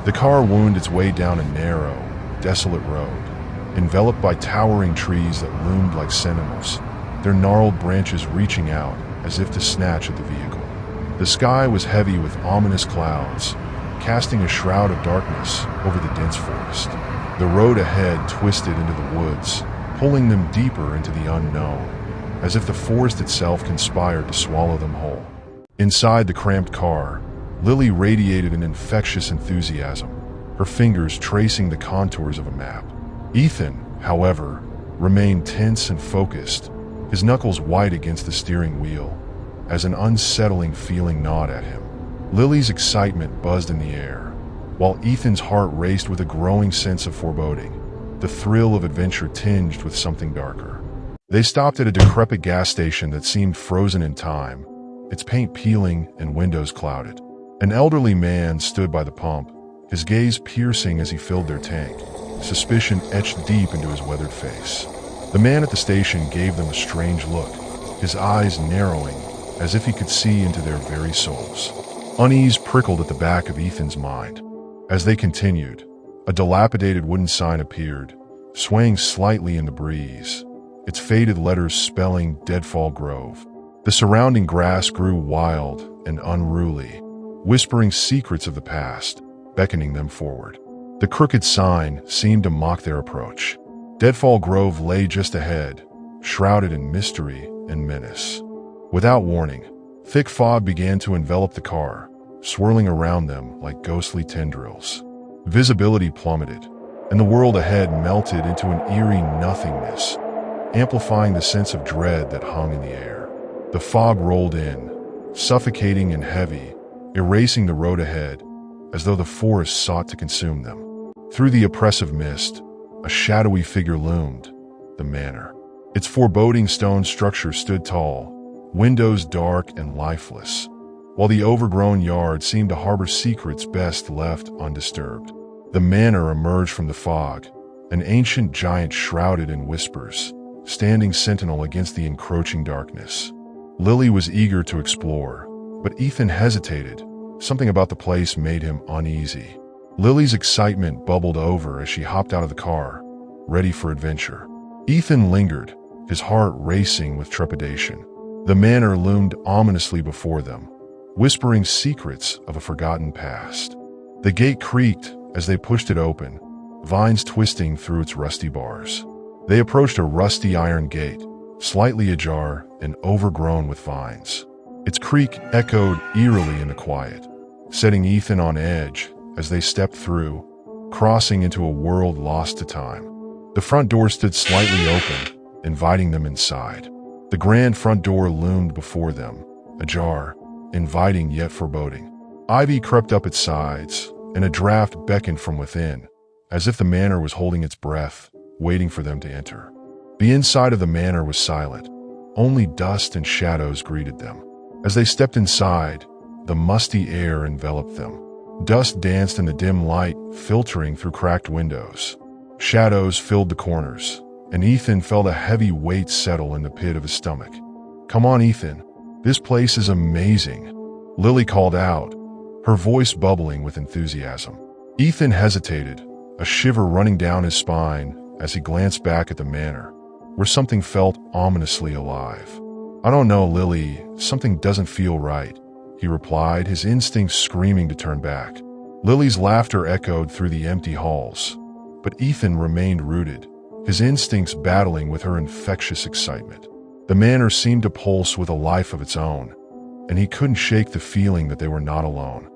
The car wound its way down a narrow, desolate road, enveloped by towering trees that loomed like sentinels, their gnarled branches reaching out as if to snatch at the vehicle. The sky was heavy with ominous clouds, casting a shroud of darkness over the dense forest. The road ahead twisted into the woods, pulling them deeper into the unknown, as if the forest itself conspired to swallow them whole. Inside the cramped car, Lily radiated an infectious enthusiasm, her fingers tracing the contours of a map. Ethan, however, remained tense and focused, his knuckles white against the steering wheel, as an unsettling feeling gnawed at him. Lily's excitement buzzed in the air, while Ethan's heart raced with a growing sense of foreboding, the thrill of adventure tinged with something darker. They stopped at a decrepit gas station that seemed frozen in time, its paint peeling and windows clouded. An elderly man stood by the pump, his gaze piercing as he filled their tank, suspicion etched deep into his weathered face. The man at the station gave them a strange look, his eyes narrowing as if he could see into their very souls. Unease prickled at the back of Ethan's mind. As they continued, a dilapidated wooden sign appeared, swaying slightly in the breeze, its faded letters spelling Deadfall Grove. The surrounding grass grew wild and unruly, whispering secrets of the past, beckoning them forward. The crooked sign seemed to mock their approach. Deadfall Grove lay just ahead, shrouded in mystery and menace. Without warning, thick fog began to envelop the car, swirling around them like ghostly tendrils. Visibility plummeted, and the world ahead melted into an eerie nothingness, amplifying the sense of dread that hung in the air. The fog rolled in, suffocating and heavy, erasing the road ahead, as though the forest sought to consume them. Through the oppressive mist, a shadowy figure loomed, the manor. Its foreboding stone structure stood tall, windows dark and lifeless, while the overgrown yard seemed to harbor secrets best left undisturbed. The manor emerged from the fog, an ancient giant shrouded in whispers, standing sentinel against the encroaching darkness. Lily was eager to explore, but Ethan hesitated. Something about the place made him uneasy. Lily's excitement bubbled over as she hopped out of the car, ready for adventure. Ethan lingered, his heart racing with trepidation. The manor loomed ominously before them, whispering secrets of a forgotten past. The gate creaked as they pushed it open, vines twisting through its rusty bars. They approached a rusty iron gate, slightly ajar and overgrown with vines. Its creak echoed eerily in the quiet, setting Ethan on edge as they stepped through, crossing into a world lost to time. The front door stood slightly open, inviting them inside. The grand front door loomed before them, ajar, inviting yet foreboding. Ivy crept up its sides, and a draft beckoned from within, as if the manor was holding its breath, waiting for them to enter. The inside of the manor was silent. Only dust and shadows greeted them. As they stepped inside, the musty air enveloped them. Dust danced in the dim light, filtering through cracked windows. Shadows filled the corners, and Ethan felt a heavy weight settle in the pit of his stomach. "Come on, Ethan. This place is amazing," Lily called out, her voice bubbling with enthusiasm. Ethan hesitated, a shiver running down his spine as he glanced back at the manor, where something felt ominously alive. "I don't know, Lily, something doesn't feel right," he replied, his instincts screaming to turn back. Lily's laughter echoed through the empty halls, but Ethan remained rooted, his instincts battling with her infectious excitement. The manor seemed to pulse with a life of its own, and he couldn't shake the feeling that they were not alone.